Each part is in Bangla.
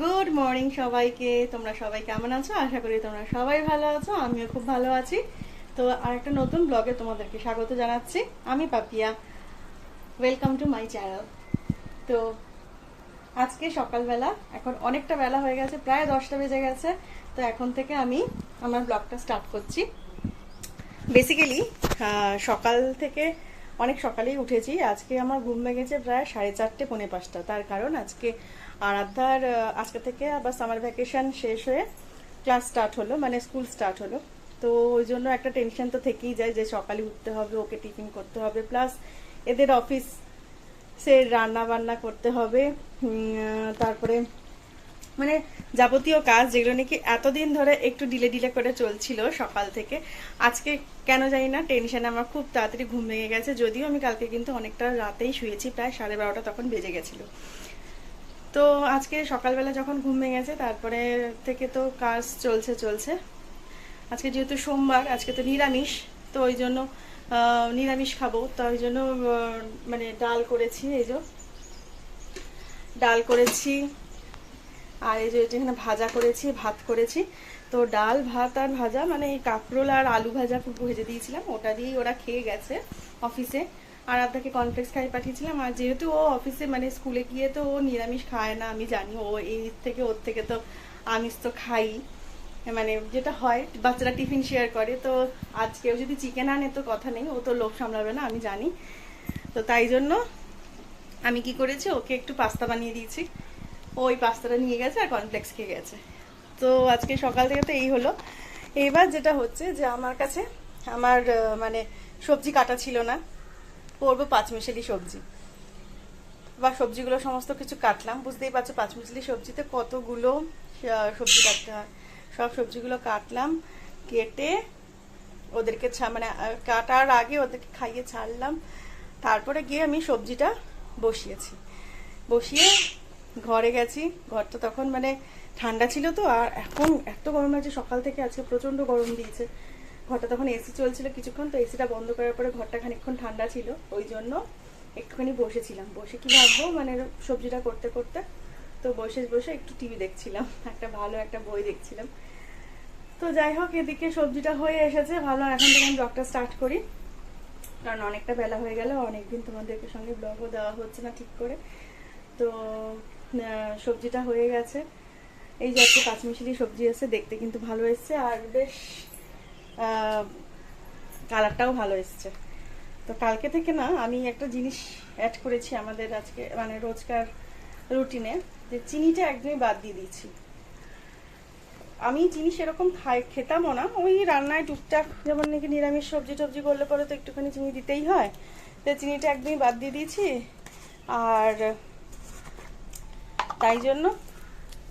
গুড মর্নিং সবাইকে। তোমরা সবাই কেমন আছো? আশা করি তোমরা সবাই ভালো আছো, আমিও খুব ভালো আছি। তো আর একটা নতুন ব্লগে তোমাদেরকে স্বাগত জানাচ্ছি। আমি Papiya, welcome to my channel. তো আজকে সকালবেলা, এখন অনেকটা বেলা হয়ে গেছে, প্রায় 10টা বেজে গেছে। তো এখন থেকে আমি আমার ব্লগটা স্টার্ট করছি। বেসিক্যালি সকাল থেকে অনেক সকালেই উঠেছি। আজকে আমার ঘুম ভেঙেছে প্রায় 4:30 পৌনে 5টা। তার কারণ আজকে আরাধ্যার আজকে থেকে আবার সামার ভ্যাকেশন শেষ হয়ে ক্লাস স্টার্ট হলো, মানে স্কুল স্টার্ট হলো। তো ওই জন্য একটা টেনশন তো থেকেই যায় যে সকালে উঠতে হবে, ওকে টিফিন করতে হবে, প্লাস এদের অফিস সে রান্না বান্না করতে হবে। তারপরে মানে যাবতীয় কাজ যেগুলো নাকি এতদিন ধরে একটু ডিলে ডিলে করে চলছিল সকাল থেকে, আজকে কেন জানি না টেনশনে আমার খুব তাড়াতাড়ি ঘুম ভেঙে গেছে। যদিও আমি কালকে কিন্তু অনেকটা রাতেই শুয়েছি, প্রায় 12:30 তখন বেজে গেছিল। তো আজকে সকালবেলা যখন ঘুম ভেঙেছে তারপরে থেকে তো কাজ চলছে চলছে। আজকে যেহেতু সোমবার, আজকে তো নিরামিষ, তো ওই জন্য নিরামিষ খাবো, তো ওই জন্য মানে ডাল করেছি, এই যে ডাল করেছি। আর এই যে এখানে ভাজা করেছি, ভাত করেছি। তো ডাল ভাত আর ভাজা, মানে এই কাঁকরোল আর আলু ভাজা ভেজে দিয়েছিলাম, ওটা দিয়েই ওরা খেয়ে গেছে অফিসে। আর আপনাকে কর্নফ্লেক্স খাইয়ে পাঠিয়েছিলাম। আর যেহেতু ও অফিসে মানে স্কুলে গিয়ে তো ও নিরামিষ খায় না, আমি জানি। ও এই থেকে ওর থেকে তো আমিষ তো খাই, মানে যেটা হয় বাচ্চারা টিফিন শেয়ার করে। তো আজকেও যদি চিকেন আনে তো কথা নেই, ও তো লোভ সামলাবে না, আমি জানি। তো তাই জন্য আমি কি করেছি, ওকে একটু পাস্তা বানিয়ে দিয়েছি। ওই পাস্তাটা নিয়ে গেছে আর কর্নফ্লেক্স খেয়ে গেছে। তো আজকে সকাল থেকে তো এই হলো। এইবার যেটা হচ্ছে যে আমার কাছে আমার মানে সবজি কাটা ছিল না, করবো পাঁচমিশালি সবজি। বা সবজিগুলো সমস্ত কিছু কাটলাম, বুঝতেই পারছো পাঁচমিশালি সবজিতে কতগুলো সবজি কাটতে হয়। সব সবজিগুলো কাটলাম, কেটে ওদেরকে মানে কাটার আগে ওদেরকে খাইয়ে ছাড়লাম। তারপরে গিয়ে আমি সবজিটা বসিয়েছি। বসিয়ে ঘরে গেছি। ঘরটা তখন মানে ঠান্ডা ছিল, তো আর এখন এত গরম লাগছে সকাল থেকে, আজকে প্রচন্ড গরম দিয়েছে। ঘরটা তখন এসি চলছিল কিছুক্ষণ, তো এসিটা বন্ধ করার পরে ঘরটা খানিকক্ষণ ঠান্ডা ছিল, ওই জন্য একটুখানি বসেছিলাম। বসে কি ভাববো, মানে সবজিটা করতে করতে তো বসে বসে একটু টিভি দেখছিলাম, একটা ভালো একটা বই দেখছিলাম। তো যাই হোক, এদিকে সবজিটা হয়ে এসেছে, ভালো। এখন থেকে আমি ব্লগটা স্টার্ট করি, কারণ অনেকটা বেলা হয়ে গেল, অনেকদিন তোমাদেরকে সঙ্গে ব্লগও দেওয়া হচ্ছে না ঠিক করে। তো সবজিটা হয়ে গেছে। এই যে একটা পাঁচমিশালি সবজি আছে, দেখতে কিন্তু ভালো এসছে, আর বেশ কালারটাও ভালো এসছে। তো কালকে থেকে না আমি একটা জিনিস অ্যাড করেছি আমাদের আজকে মানে রোজকার রুটিনে, যে চিনিটা একদমই বাদ দিয়ে দিয়েছি। আমি চিনি সেরকম খেতামও না, ওই রান্নায় টুকটাক, যেমন নাকি নিরামিষ সবজি টবজি করলে পরে তো একটুখানি চিনি দিতেই হয়। তো চিনিটা একদমই বাদ দিয়ে দিয়েছি। আর তাই জন্য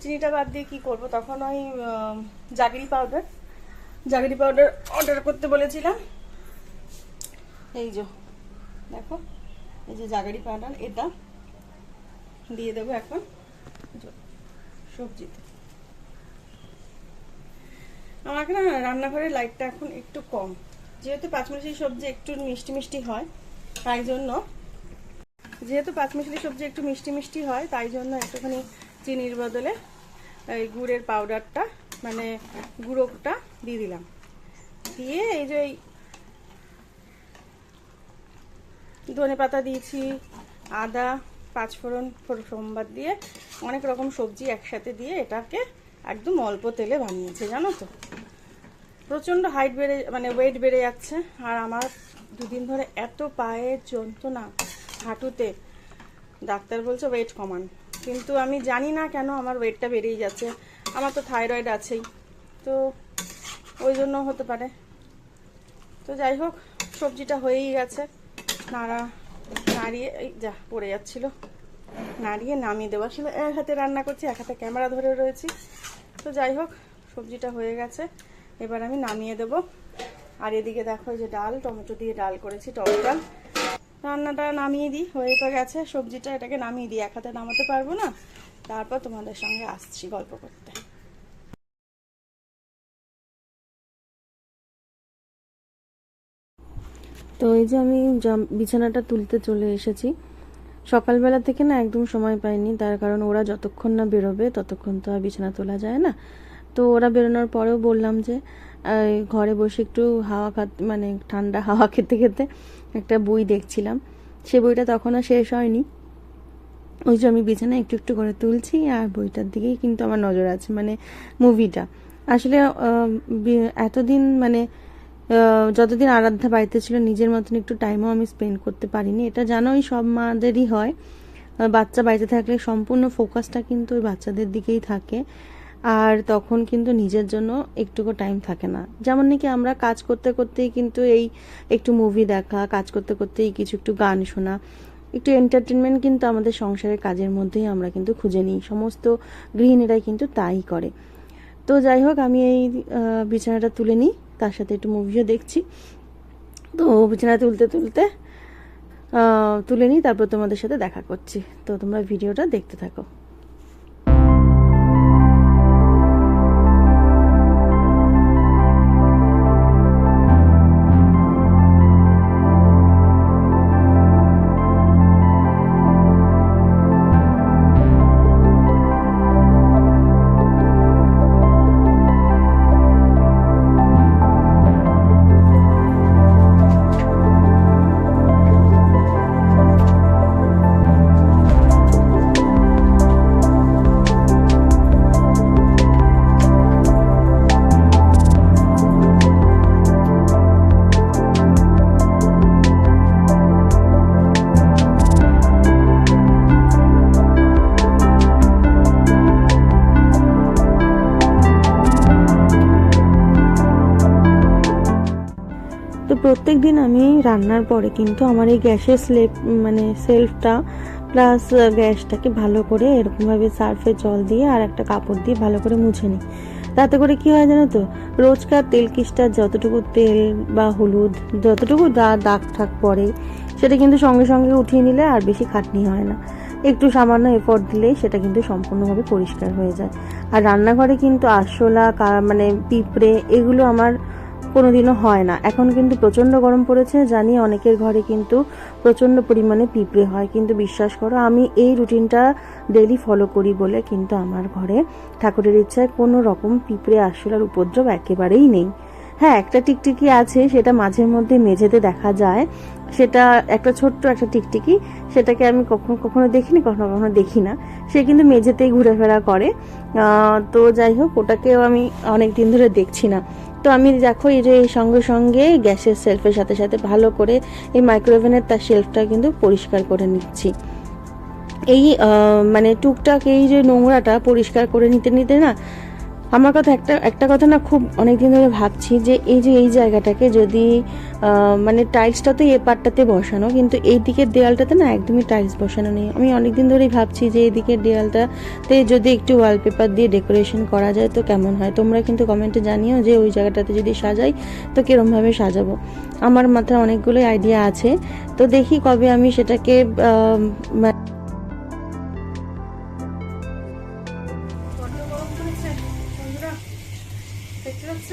চিনিটা বাদ দিয়ে কি করব, তখন ওই জাগরি পাউডার অর্ডার করতে বলেছিলাম। এই যে দেখো, এই যে জাগরি পাউডার, এটা দিয়ে দেবো এখন সবজিতে। আমাকে না রান্নাঘরের লাইটটা এখন একটু কম, যেহেতু পাঁচমিশালি সবজি একটু মিষ্টি মিষ্টি হয়, তাই জন্য একটু মিষ্টি মিষ্টি হয়, তাই জন্য একটুখানি চিনির বদলে এই গুড়ের পাউডারটা, মানে গুঁড়োটা দিয়ে দিলাম। দিয়ে এই যে ধনে পাতা দিয়েছি, আদা, পাঁচফোড়ন, সোমবার দিয়ে অনেক রকম সবজি একসাথে দিয়ে এটাকে একদম অল্প তেলে বানিয়েছে, জানো তো। প্রচণ্ড হাইট বেড়ে মানে ওয়েট বেড়ে যাচ্ছে, আর আমার দুদিন ধরে এত পায়ে যন্ত্রণা, হাঁটুতে। ডাক্তার বলছে ওয়েট কমান, কিন্তু আমি জানি না কেন আমার ওয়েটটা বেড়েই যাচ্ছে। আমার তো থাইরয়েড আছেই, তো ওই জন্য হতে পারে। তো যাই হোক, সবজিটা হয়েই গেছে। নাড়িয়ে এই যা পড়ে যাচ্ছিল, নাড়িয়ে নামিয়ে দেওয়া ছিল। এক হাতে রান্না করছি, এক হাতে ক্যামেরা ধরে রয়েছি। তো যাই হোক, সবজিটা হয়ে গেছে, এবার আমি নামিয়ে দেব। আর এদিকে দেখো, যে ডাল, টমেটো দিয়ে ডাল করেছি, টক ডাল। রান্নাটা নামিয়ে দিই, হয়ে তো গেছে সবজিটা, এটাকে নামিয়ে দিই, এক হাতে নামাতে পারবো না। তারপর তোমাদের সঙ্গে আসছি গল্প করতে। তো এই যে আমি বিছানাটা তুলতে চলে এসেছি। সকালবেলা থেকে না একদম সময় পাইনি, তার কারণ ওরা যতক্ষণ না বেরোবে ততক্ষণ তো আর বিছানা তোলা যায় না। তো ওরা বেরোনোর পরেও বললাম যে ঘরে বসে একটু হাওয়া মানে ঠান্ডা হাওয়া খেতে খেতে একটা বই দেখছিলাম। সে বইটা তখনও শেষ হয়নি, ওই যে আমি বিছানা একটু একটু করে তুলছি আর বইটার দিকেই কিন্তু আমার নজর আছে, মানে মুভিটা। আসলে এতদিন মানে যতদিন আরাধ্যা বাড়িতে ছিল নিজের মতন একটু টাইমও আমি স্পেন্ড করতে পারিনি। এটা জানোই সব মাদেরই হয়, বাচ্চা বাড়িতে থাকলে সম্পূর্ণ ফোকাসটা কিন্তু ওই বাচ্চাদের দিকেই থাকে, আর তখন কিন্তু নিজের জন্য একটুকু টাইম থাকে না। যেমন নাকি আমরা কাজ করতে করতেই কিন্তু এই একটু মুভি দেখা, কাজ করতে করতেই কিছু একটু গান শোনা, একটু এন্টারটেনমেন্ট কিন্তু আমাদের সংসারের কাজের মধ্যেই আমরা কিন্তু খুঁজে নিই, সমস্ত গৃহিণীরাই কিন্তু তাই করে। তো যাই হোক, আমি এই বিছানাটা তুলে নিই, তার সাথে একটু মুভিও দেখছি। তো বিছানা তুলতে তুলতে তুলে নিই, তারপর তোমাদের সাথে দেখা করছি। তো তোমরা ভিডিওটা দেখতে থাকো। তো প্রত্যেক দিন আমি রান্নার পরে কিন্তু আমার এই গ্যাসের মানে সেলফটা প্লাস গ্যাসটাকে ভালো করে এরকমভাবে সার্ফে জল দিয়ে আর একটা কাপড় দিয়ে ভালো করে মুছে নিই। তাতে করে কি হয় জানো তো, রোজকার তেল কিসটা যতটুকু তেল বা হলুদ যতটুকু দাগ ঠাক পড়ে সেটা কিন্তু সঙ্গে সঙ্গে উঠিয়ে নিলে আর বেশি খাটনি হয় না। একটু সামান্য এফোর্ট দিলেই সেটা কিন্তু সম্পূর্ণভাবে পরিষ্কার হয়ে যায়। আর রান্নাঘরে কিন্তু আরশোলা মানে পিঁপড়ে এগুলো আমার কোনোদিনও হয় না। এখন কিন্তু প্রচণ্ড গরম পড়েছে, জানি অনেকের ঘরে কিন্তু প্রচণ্ড পরিমাণে পিঁপড়ে হয়, কিন্তু বিশ্বাস করো আমি এই রুটিনটা ডেইলি ফলো করি বলে কিন্তু আমার ঘরে ঠাকুরের ইচ্ছায় কোনো রকম পিঁপড়ে আরশোলার উপদ্রব একেবারেই নেই। হ্যাঁ, একটা টিকটিকি আছে, সেটা মাঝে মধ্যে মেঝেতে দেখা যায়, সেটা একটা ছোট্ট একটা টিকটিকি, সেটাকে আমি কখনো কখনো দেখিনি, কখনো কখনো দেখি না, সে কিন্তু মেঝেতেই ঘুরেফেরা করে। তো যাই হোক, ওটাকেও আমি অনেক দিন ধরে দেখছি না। তো আমি দেখো এই যে সঙ্গে সঙ্গে গ্যাসের সেলফের সাথে সাথে ভালো করে এই মাইক্রোওভেনের তার শেলফটা কিন্তু পরিষ্কার করে নিচ্ছি। এই মানে টুকটাক এই যে নোংরাটা পরিষ্কার করে নিতে নিতে না, আমার কথা একটা কথা না খুব অনেকদিন ধরে ভাবছি যে এই জায়গাটাকে যদি মানে টাইলসটা তো এই পাটটাতে বসানো, কিন্তু এই দিকের দেয়ালটাতে না একদমই টাইলস বসানো নেই। আমি অনেকদিন ধরেই ভাবছি যে এই দিকের দেয়ালটাতে যদি একটু ওয়ালপেপার দিয়ে ডেকোরেশন করা যায় তো কেমন হয়। তোমরা কিন্তু কমেন্টে জানিও যে ওই জায়গাটাতে যদি সাজাই তো কীরমভাবে সাজাবো। আমার মাথায় অনেকগুলোই আইডিয়া আছে, তো দেখি কবে আমি সেটাকে দেখতে পাচ্ছ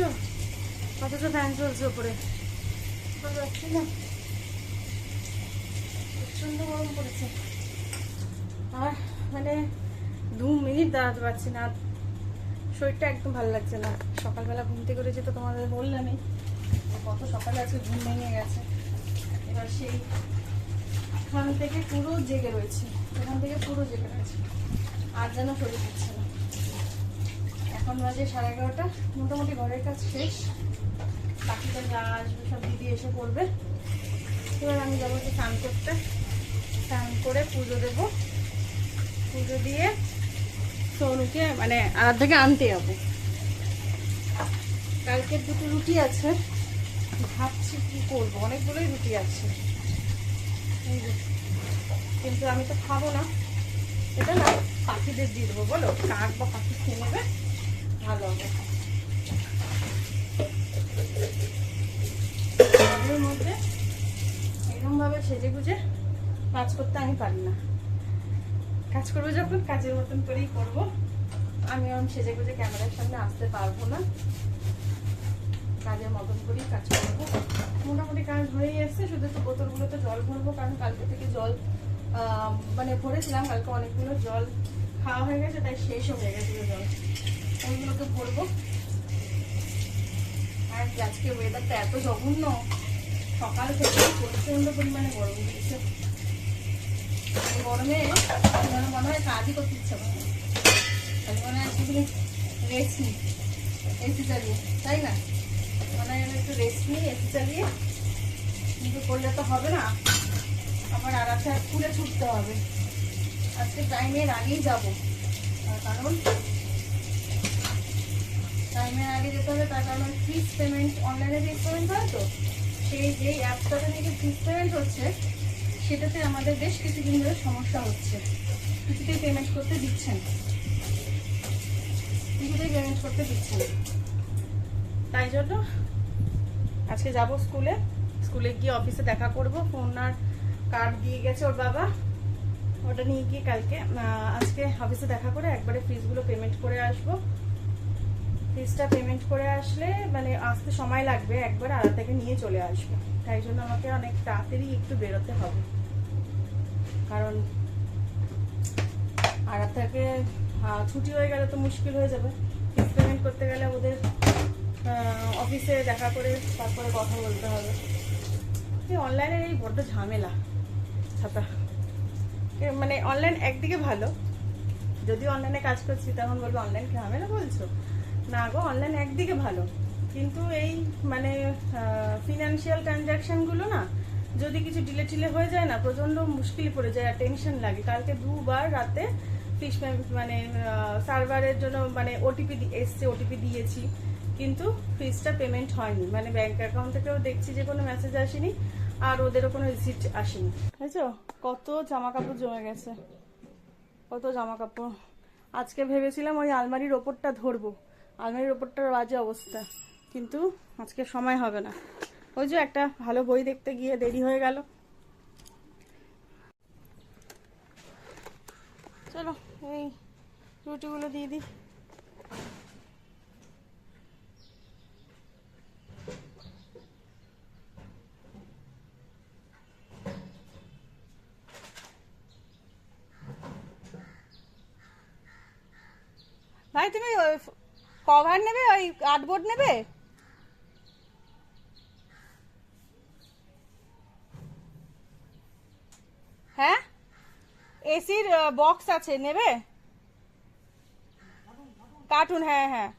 অথচ ফ্যান চলছে ওপরে, যাচ্ছি না, প্রচন্ড গরম পড়েছে। আর মানে 2 মিনিট দাঁড়াতে পারছি না, শরীরটা একদম ভালো লাগছে না। সকালবেলা ঘুম থেকে করেছি তো তোমাদের বললামই, কত সকালে আজকে ঘুম ভেঙে গেছে। এবার সেই এখান থেকে পুরো জেগে রয়েছে, আর যেন শরীর দিচ্ছে না। এখন বাজে 11:30, মোটামুটি ঘরের কাজ শেষ, বাকিটা যা আসবে সব দিদি এসে করবে। এবার আমি যাবো একটু স্নান করতে, স্নান করে পুজো দেবো, পুজো দিয়ে সোনুকে মানে আরাধ্যাকে আনতে যাবো। কালকের 2টো রুটি আছে, ভাবছি কি করবো, অনেকগুলোই রুটি আছে, কিন্তু আমি তো খাবো না। এটা না পাখিদের দিয়ে দেবো, বলো কাক বা পাখি খেয়ে নেবে, ভালো হবে। ঘরের মধ্যে এরকমভাবে সেজে গুজে কাজ করতে আমি পারি না। কাজ করবো যখন কাজের মতন করেই করবো, আমি এরকম সেজে গুজে ক্যামেরার সামনে আসতে পারবো না, কাজের মতন করেই কাজ করবো। মোটামুটি কাজ হয়েই এসছে, শুধু একটু বোতলগুলোতে জল ভরবো, কারণ কালকে থেকে জল মানে ভরেছিলাম কালকে, অনেকগুলো জল খাওয়া হয়ে গেছে, তাই শেষও হয়ে গেছিল জল। ওইগুলোকে ভরবো। আর আজকে ওয়েদারটা এত জঘন্য, সকাল থেকে প্রচন্ড পরিমাণে গরম দিয়েছে। গরমে মনে হয় কাজই করতে ইচ্ছা করে, মনে হয় শুধু রেস্ট নিই এসি চালিয়ে, তাই না? মনে হয় একটু রেস্ট নিই এসি চালিয়ে, কিন্তু করলে তো হবে না, আবার আর একটা স্কুলে ছুটতে হবে। আজকে টাইমের আগেই যাবো, কারণ টাইমের আগে যেতে হবে। তার কারণ ফিস পেমেন্ট, অনলাইনে ফিস পেমেন্ট হয় তো, সেই যেই অ্যাপটাতে থেকে ফিস পেমেন্ট হচ্ছে, সেটাতে আমাদের বেশ কিছুদিন ধরে সমস্যা হচ্ছে। কিছুতেই পেমেন্ট করতে দিচ্ছেন, কিছুতেই পেমেন্ট করতে দিচ্ছেন। তাই জন্য আজকে যাব স্কুলে। স্কুলে গিয়ে অফিসে দেখা করব। ফোন আর কার্ড দিয়ে গেছে ওর বাবা, ওটা নিয়ে গিয়ে কালকে আজকে অফিসে দেখা করে একবারে ফিসগুলো পেমেন্ট করে আসবো। ফিসটা পেমেন্ট করে আসলে মানে আসতে সময় লাগবে, একবার আড়া থেকে নিয়ে চলে আসবো। তাই জন্য আমাকে অনেক তাড়াতাড়ি একটু বেরোতে হবে, কারণ আড়া থেকে ছুটি হয়ে গেলে তো মুশকিল হয়ে যাবে। ফিস পেমেন্ট করতে গেলে ওদের অফিসে দেখা করে তারপরে কথা বলতে হবে। অনলাইনের এই বড্ড ঝামেলা ছাতা। মানে অনলাইন একদিকে ভালো, যদি অনলাইনে কাজ করছি তখন বলবো অনলাইন ঝামেলা বলছো, না গো, অনলাইন একদিকে ভালো, কিন্তু এই মানে ফিনান্সিয়াল ট্রানজাকশনগুলো না, যদি কিছু ডিলে টিলে হয়ে যায় না, প্রচন্ড মুশকিল পড়ে যায় আর টেনশন লাগে। কালকে দুবার রাতে ফিস মানে সার্ভারের জন্য মানে ওটিপি এসছে, ওটিপি দিয়েছি, কিন্তু ফিসটা পেমেন্ট হয়নি। মানে ব্যাংক অ্যাকাউন্ট থেকেও দেখছি যে কোনো মেসেজ আসেনি, আর ওদেরও কোনো রিসিপ্ট আসেনি। বুঝছো, কত জামা কাপড় জমে গেছে, কত জামা কাপড়। আজকে ভেবেছিলাম ওই আলমারির ওপরটা ধরবো, আলমারির ওপরটার বাজে অবস্থা, কিন্তু আজকে সময় হবে না। ওই যে একটা ভালো বই দেখতে গিয়ে দেরি হয়ে গেল। চলো এই রুটিগুলো দিয়ে দিই। ভাই তুমি কভার নেবে, ওই কার্ডবোর্ড নেবে? হ্যাঁ, এসির বক্স আছে, নেবে? কার্টুন, হ্যাঁ হ্যাঁ।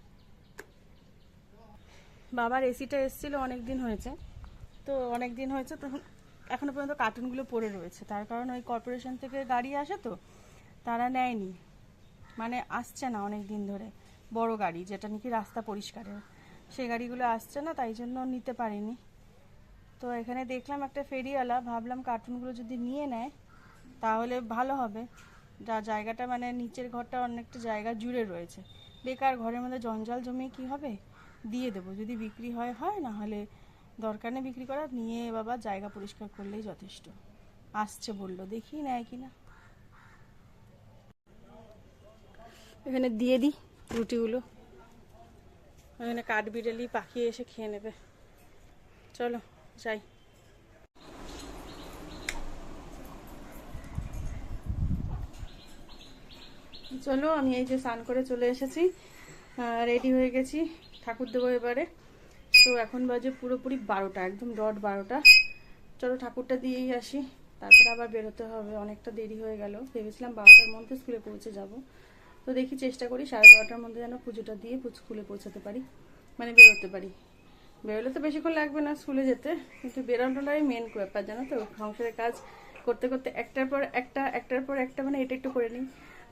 বাবার এসিটা এসেছিল অনেক দিন হয়েছে, তো অনেক দিন হয়েছে, তখন এখনো পর্যন্ত কার্টুনগুলো পড়ে রয়েছে। তার কারণ ওই কর্পোরেশন থেকে গাড়ি আসে তো, তারা নেয়নি, মানে আসছে না অনেক দিন ধরে। বড় গাড়ি যেটা নাকি রাস্তা পরিষ্কারের, সেই গাড়িগুলো আসছে না, তাই জন্য নিতে পারিনি। তো এখানে দেখলাম একটা ফেরিওয়ালা, ভাবলাম কার্টুনগুলো যদি নিয়ে নেয় তাহলে ভালো হবে। যা জায়গাটা মানে নিচের ঘরটা অনেকটা জায়গা জুড়ে রয়েছে, বেকার ঘরের মধ্যে জঞ্জাল জমিয়ে কি হবে। দিয়ে দেবো, যদি বিক্রি হয় হয়, না হলে দরকার নেই বিক্রি করার, নিয়ে বাবা জায়গা পরিষ্কার করলেই যথেষ্ট। আসছে বললো, দেখি নেয় কিনা। এখানে দিয়ে দিই রুটিগুলো, এখানে কাঠবিড়ালি পাখি এসে খেয়ে নেবে। চলো যাই। চলো, আমি এই যে স্নান করে চলে এসেছি, রেডি হয়ে গেছি, ঠাকুর দেবো এবারে। তো এখন বাজে পুরোপুরি 12টা, একদম ডট 12টা। চলো ঠাকুরটা দিয়েই আসি, তারপরে আবার বেরোতে হবে, অনেকটা দেরি হয়ে গেল। ভেবেছিলাম 12টার মধ্যে স্কুলে পৌঁছে যাব, তো দেখি চেষ্টা করি 12:30টার মধ্যে যেন পুজোটা দিয়ে স্কুলে পৌঁছাতে পারি, মানে বেরোতে পারি। বেরোলে তো বেশিক্ষণ লাগবে না স্কুলে যেতে, কিন্তু বেরোনোটাই মেন ব্যাপার, জানো তো। সংসারের কাজ করতে করতে একটার পর একটা, মানে এটা একটু করে নিই,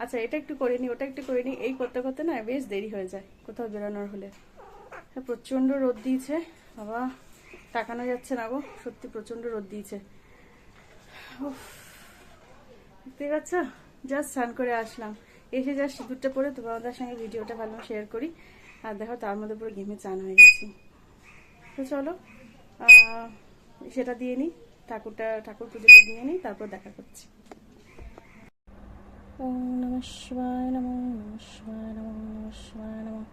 আচ্ছা এটা একটু করে নিই, ওটা একটু করে নিই, এই করতে করতে না বেশ দেরি হয়ে যায় কোথাও বেরোনোর হলে। প্রচণ্ড রোদ দিয়েছে বাবা, তাকানো যাচ্ছে না গো, সত্যি প্রচণ্ড রোদ দিয়েছে। দেখতে পাচ্ছ, জাস্ট স্নান করে আসলাম, এসে জাস্ট সিঁদুরটা পরে তোমাদের সঙ্গে ভিডিওটা ভালো শেয়ার করি। আর দেখো তার মধ্যে পুরো ঘেমে চান হয়ে গেছি। তো চলো সেটা দিয়ে নিই, ঠাকুর পুজোটা দিয়ে নিই, তারপর দেখা করছি। ওম নমঃ শিবায় নমঃ, নমঃ শিবায় নমঃ, নমঃ শিবায় নমঃ।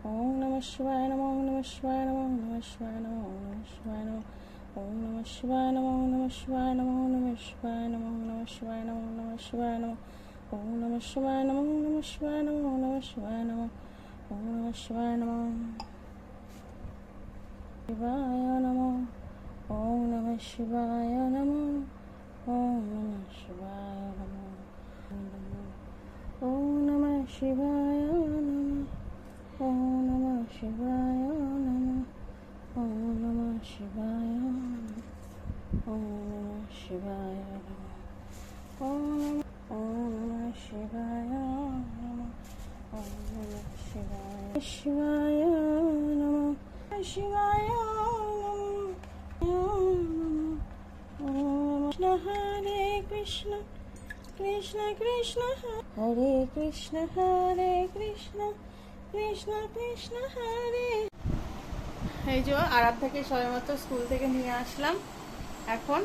ওম নমঃ শিবায় নমঃ, নমঃ শিবায় নমঃ, নমঃ শিবায় নমঃ, নমঃ শিবায় নমঃ। ওম নমঃ শিবায় নমঃ, ওম নমঃ শিবায় নমঃ, ওম নমঃ শিবায় নমঃ, ওম নমঃ শিবায় নমঃ, ওম নমঃ শিবায় নমঃ, ওম নমঃ শিবায় নমঃ, ওম নমঃ শিবায় নমঃ, ওম নমঃ শিবায় নমঃ, ওম নমঃ শিবায় নমঃ, শিবায় নমঃ, ওম নমঃ শিবায় নমঃ, ওম নমঃ শিবায় নমঃ, ওম নমঃ শিবায় নমঃ, ওম নমঃ শিবায় নমঃ, ওম নমঃ শিবায় নমঃ, ওম নমঃ শিবায় নমঃ, ওম নমঃ শিবায় নমঃ, ওম নমঃ শিবায় শিবায় নমঃ, শিবায় নমঃ, ওম নমঃ হরে কৃষ্ণ কৃষ্ণ কৃষ্ণ হরে কৃষ্ণ হরে কৃষ্ণ কৃষ্ণ কৃষ্ণ হরে। এই যে আরাধ্যাকে সবেমাত্র স্কুল থেকে নিয়ে আসলাম। এখন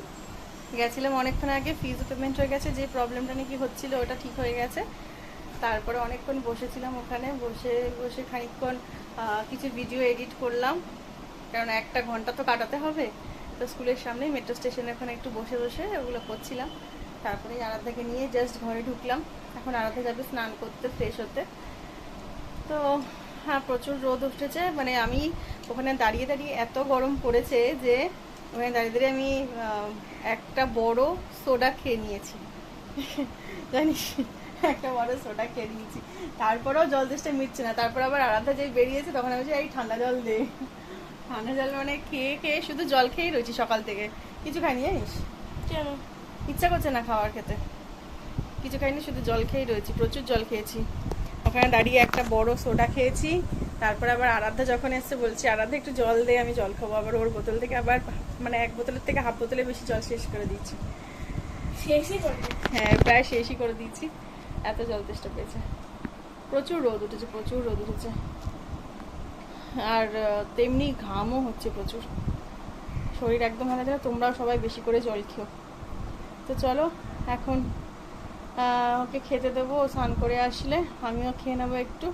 গেছিলাম অনেকক্ষণ আগে, ফিজ পেমেন্ট হয়ে গেছে, যে প্রবলেমটা নাকি হচ্ছিল ওটা ঠিক হয়ে গেছে। তারপরে অনেকক্ষণ বসেছিলাম ওখানে, বসে বসে খানিকক্ষণ কিছু ভিডিও এডিট করলাম, কারণ 1 ঘন্টা তো কাটাতে হবে। তো স্কুলের সামনে মেট্রো স্টেশনে ওখানে একটু বসে বসে ওগুলো করছিলাম। তারপরে আরাধ্যাকে নিয়ে জাস্ট ঘরে ঢুকলাম। এখন আরাধ্যা যাবে স্নান করতে, ফ্রেশ হতে। তো হ্যাঁ, প্রচুর রোদ উঠেছে, মানে আমি ওখানে দাঁড়িয়ে দাঁড়িয়ে এত গরম পড়েছে যে ওখানে দাঁড়িয়ে দাঁড়িয়ে আমি একটা বড় সোডা খেয়ে নিয়েছি। জানিস, একটা বড় সোডা খেয়ে নিয়েছি। তারপরেও জল তেষ্টা মিটছে না। তারপর আবার আরাধ্যা যেই বেরিয়েছে তখন আমি বলছি এই ঠান্ডা জল দে। ঠান্ডা জল মানে খেয়ে খেয়ে শুধু জল খেয়েই রয়েছি সকাল থেকে, কিছু খাইনি জানিস। কেন? ইচ্ছা করছে না খাওয়ার খেতে, কিছু খাইনি, শুধু জল খেয়েই রয়েছি। প্রচুর জল খেয়েছি। ওখানে দাঁড়িয়ে একটা বড় সোডা খেয়েছি। তারপর আবার আরাধ্যা যখন এসছে বলছি আরাধ্যা একটু জল দে, আমি জল খাবো। আবার ওর বোতল থেকে আবার মানে 1 বোতলের থেকে হাফ বোতলে বেশি জল শেষ করে দিচ্ছি। শেষই করবে? হ্যাঁ, প্রায় শেষই করে দিয়েছি, এত জল তেষ্টা পেয়েছে। প্রচুর রোদ উঠেছে, প্রচুর রোদ উঠেছে। আর তেমনি ঘামও হচ্ছে প্রচুর, শরীর একদম ভালো থাকে। তোমরাও সবাই বেশি করে জল খেও। তো চলো এখন ওকে খেতে দেবো, স্নান করে আসলে আমিও খেয়ে নেবো একটু।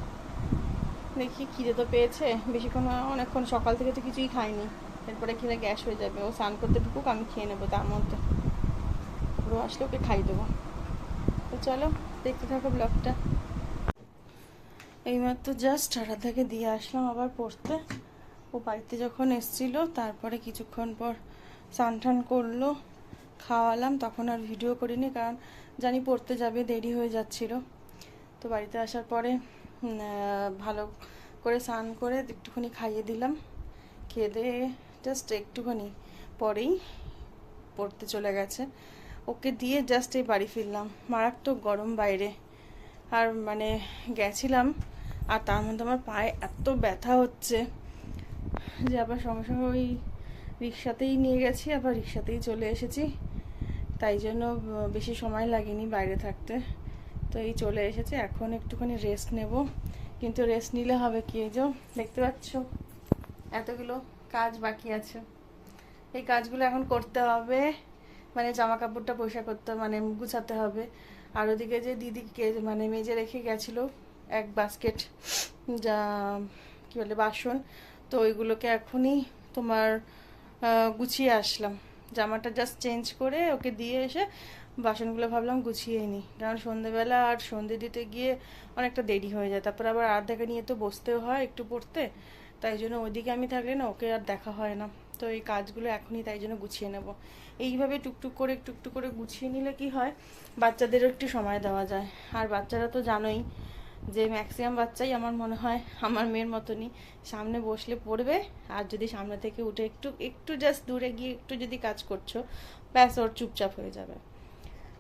দেখি খিদে তো পেয়েছে, বেশিক্ষণ অনেকক্ষণ সকাল থেকে তো কিছুই খাইনি, এরপরে খেলে গ্যাস হয়ে যাবে। ও স্নান করতে ঢুকুক, আমি খেয়ে নেবো তার মধ্যে। পুরো আসলে ওকে খাই দেবো। তো চলো দেখতে থাকো ব্লগটা। এইমাত্র জাস্ট আরাধ্যাকে দিয়ে আসলাম আবার পড়তে। ও বাড়িতে যখন এসছিল তারপরে কিছুক্ষণ পর স্নান টান করলো, খাওয়ালাম। তখন আর ভিডিও করিনি, কারণ জানি পড়তে যাবে, দেরি হয়ে যাচ্ছিল। তো বাড়িতে আসার পরে ভালো করে স্নান করে একটুখানি খাইয়ে দিলাম। খেয়ে দিয়ে জাস্ট একটুখানি পরেই পড়তে চলে গেছে। ওকে দিয়ে জাস্ট এই বাড়ি ফিরলাম। মারাত্মক গরম বাইরে, আর মানে গেছিলাম, আর তার মধ্যে আমার পায়ে এত ব্যথা হচ্ছে যে আবার সঙ্গে সঙ্গে ওই রিক্সাতেই নিয়ে গেছি, আবার রিক্সাতেই চলে এসেছি। তাই জন্য বেশি সময় লাগেনি বাইরে থাকতে। তো এই চলে এসেছে, এখন একটুখানি রেস্ট নেব। কিন্তু রেস্ট নিলে হবে কি, এই যে দেখতে পাচ্ছ এতগুলো কাজ বাকি আছে, এই কাজগুলো এখন করতে হবে। মানে জামা কাপড়টা পরিষ্কার করতে, মানে গুছাতে হবে। আর ওদিকে যে দিদিকে মানে মেজে রেখে গেছিলো 1 বাস্কেট যা কী বলে বাসন, তো ওইগুলোকে এখনই তোমার গুছিয়ে আসলাম। জামাটা জাস্ট চেঞ্জ করে ওকে দিয়ে এসে বাসনগুলো ভাবলাম গুছিয়ে নিই, কারণ সন্ধেবেলা আর সন্ধে দিতে গিয়ে অনেকটা দেরি হয়ে যায়। তারপর আবার আরাধ্যাকে নিয়ে তো বসতেও হয় একটু পড়তে, তাই জন্য ওইদিকে আমি থাকলে না ওকে আর দেখা হয় না। তো এই কাজগুলো এখনই তাই জন্য গুছিয়ে নেব। এইভাবে টুকটুক করে গুছিয়ে নিলে কি হয়, বাচ্চাদেরও একটু সময় দেওয়া যায়। আর বাচ্চারা তো জানোই যে ম্যাক্সিমাম বাচ্চাই আমার মনে হয় আমার মেয়ের মতনই, সামনে বসলে পড়বে, আর যদি সামনে থেকে উঠে একটু একটু জাস্ট দূরে গিয়ে একটু যদি কাজ করছো, ব্যাস ওর চুপচাপ হয়ে যাবে।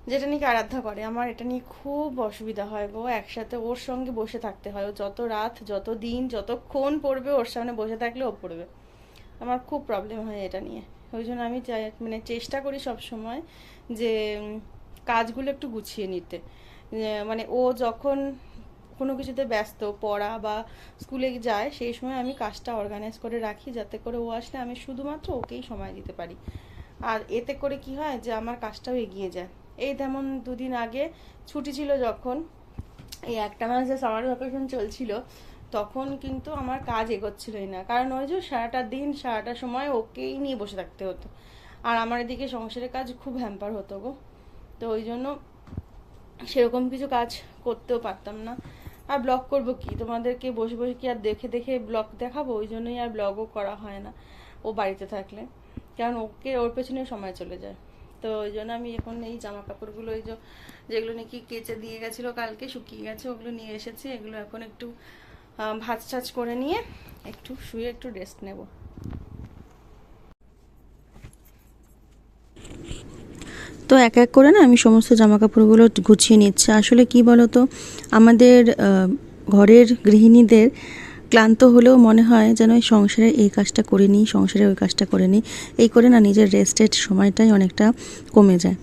যেটা নিয়ে আরাধ্যা করে, আমার এটা নিয়ে খুব অসুবিধা হয় গো। একসাথে ওর সঙ্গে বসে থাকতে হয়, ও যত রাত যত দিন যতক্ষণ পড়বে ওর সামনে বসে থাকলে ও পড়বে। আমার খুব প্রবলেম হয় এটা নিয়ে। ওই জন্য আমি মানে চেষ্টা করি সব সময় যে কাজগুলো একটু গুছিয়ে নিতে। মানে ও যখন কোনো কিছুতে ব্যস্ত, পড়া বা স্কুলে যায়, সেই সময় আমি কাজটা অর্গানাইজ করে রাখি, যাতে করে ও আসলে আমি শুধুমাত্র ওকেই সময় দিতে পারি। আর এতে করে কি হয় যে আমার কাজটাও এগিয়ে যায়। এই তেমন 2 দিন আগে ছুটি ছিল যখন, এই একটা মাস যে সামার ভ্যাকেশন চলছিল, তখন কিন্তু আমার কাজ এগোচ্ছিলই না, কারণ ওই যে সারাটা দিন সারাটা সময় ওকেই নিয়ে বসে থাকতে হতো, আর আমার এদিকে সংসারের কাজ খুব হ্যাম্পার হতো গো। তো ওই জন্য সেরকম কিছু কাজ করতেও পারতাম না। আর ব্লগ করব কি, তোমাদেরকে বসে বসে কি আর দেখে দেখে ব্লগ দেখাবো, ওই জন্যই আর ব্লগও করা হয় না ও বাড়িতে থাকলে, কারণ ওর পেছনে সময় চলে যায়। তো ওই জন্য আমি এখন এই জামা কাপড়গুলো এই যেগুলো নাকি কেচে দিয়ে গেছিলো কালকে, শুকিয়ে গেছে, ওগুলো নিয়ে এসেছি। এগুলো এখন একটু ভাঁজ টাজ করে নিয়ে একটু শুয়ে একটু রেস্ট নেব। তো এক এক করে না আমি সমস্ত জামা কাপড়গুলো গুছিয়ে নিচ্ছি। আসলে কি বলতো, আমাদের ঘরের গৃহিণীদের ক্লান্ত হলেও মনে হয় যেন এই সংসারের এই কাজটা করে নিই, সংসারের ওই কাজটা করে নিই, এই করে না নিজের রেস্টের সময়টাই অনেকটা কমে যায়।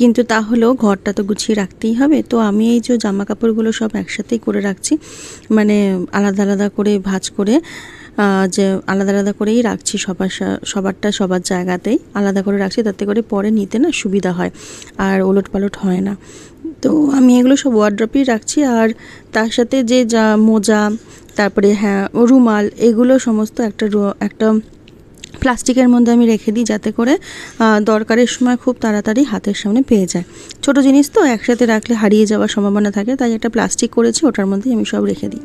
কিন্তু তা হলেও ঘরটা তো গুছিয়ে রাখতেই হবে। তো আমি এই যে জামা কাপড়গুলো সব একসাথেই করে রাখছি, মানে আলাদা আলাদা করে ভাঁজ করে, যে আলাদা আলাদা করেই রাখছি, সবারটা সবার জায়গাতেই আলাদা করে রাখছি, তাতে করে পরে নিতে না সুবিধা হয় আর ওলট পালট হয় না। তো আমি এগুলো সব ওয়ার্ড্রপেই রাখছি। আর তার সাথে যে যা মোজা, তারপরে হ্যাঁ রুমাল, এগুলো সমস্ত একটা প্লাস্টিকের মধ্যে আমি রেখে দিই, যাতে করে দরকারের সময় খুব তাড়াতাড়ি হাতের সামনে পেয়ে যায়। ছোট জিনিস তো একসাথে রাখলে হারিয়ে যাওয়ার সম্ভাবনা থাকে, তাই একটা প্লাস্টিক করেছি, ওটার মধ্যেই আমি সব রেখে দিই।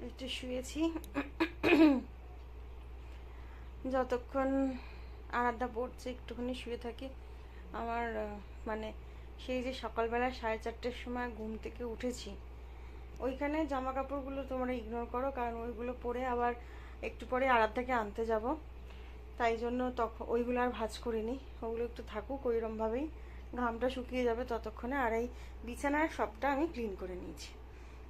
একটু শুয়েছি, যতক্ষণ আরাধ্যা পড়ছে একটুখানি শুয়ে থাকি। আমার মানে সেই যে সকালবেলা 4:30টার সময় ঘুম থেকে উঠেছি, ওইখানে জামা কাপড়গুলো তোমরা ইগনোর করো, কারণ ওইগুলো পরে আবার একটু পরে আরাধ্যাকে আনতে যাব, তাই জন্য তখন ওইগুলো আর ভাঁজ করিনি। ওগুলো একটু থাকুক ওইরকমভাবেই, ঘামটা শুকিয়ে যাবে ততক্ষণে। আর এই বিছানার সবটা আমি ক্লিন করে নিয়েছি,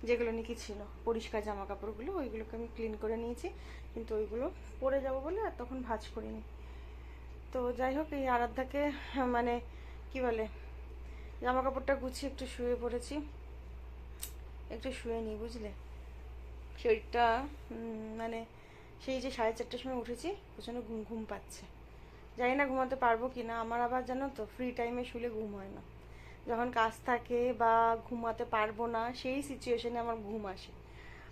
যেগুলো নাকি ছিল পরিষ্কার জামা কাপড়গুলো, ওইগুলোকে আমি ক্লিন করে নিয়েছি, কিন্তু ওইগুলো পরে যাব বলে আর তখন ভাঁজ করিনি। তো যাই হোক, এই আরাধ্যাকে মানে কি বলে, জামা কাপড়টা গুছিয়ে একটু শুয়ে পড়েছি, একটু শুয়ে নিই, বুঝলে। শরীরটা মানে সেই যে 4:30টার সময় উঠেছি, প্রচণ্ড ঘুম ঘুম পাচ্ছে, জানি না ঘুমাতে পারবো কি না। আমার আবার জানো তো, ফ্রি টাইমে শুলে ঘুম হয় না, যখন কাজ থাকে বা ঘুমাতে পারবো না সেই সিচুয়েশনে আমার ঘুম আসে।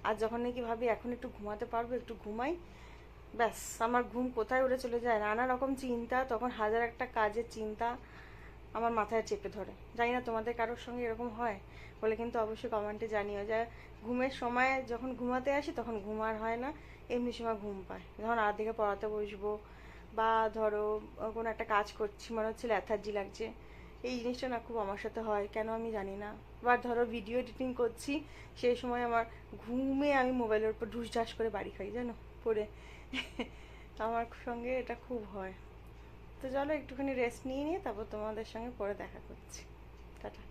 আর যখন নাকি ভাবি এখন একটু ঘুমাতে পারবো, একটু ঘুমাই, ব্যাস আমার ঘুম কোথায় উড়ে চলে যায়, নানা রকম চিন্তা, তখন হাজার একটা কাজের চিন্তা আমার মাথায় চেপে ধরে। জানি না তোমাদের কারোর সঙ্গে এরকম হয় বলে, কিন্তু অবশ্যই কমেন্টে জানিও যে ঘুমের সময় যখন ঘুমাতে আসি তখন ঘুম আর হয় না, এমনি সময় ঘুম পায়, যখন আর দিকে পড়াতে বসবো বা ধরো কোনো একটা কাজ করছি, মনে হচ্ছে ল্যাথার্জি লাগছে, এই জিনিসটা না খুব আমার সাথে হয়, কেন আমি জানি না। বা ধরো ভিডিও এডিটিং করছি, সেই সময় আমার ঘুমে আমি মোবাইলের উপর ঢুসঢাস করে বাড়ি খাই, জানো, পড়ে। আমার সঙ্গে এটা খুব হয়। তো চলো একটুখানি রেস্ট নিয়ে তারপর তোমাদের সঙ্গে পরে দেখা করছি। টাটা।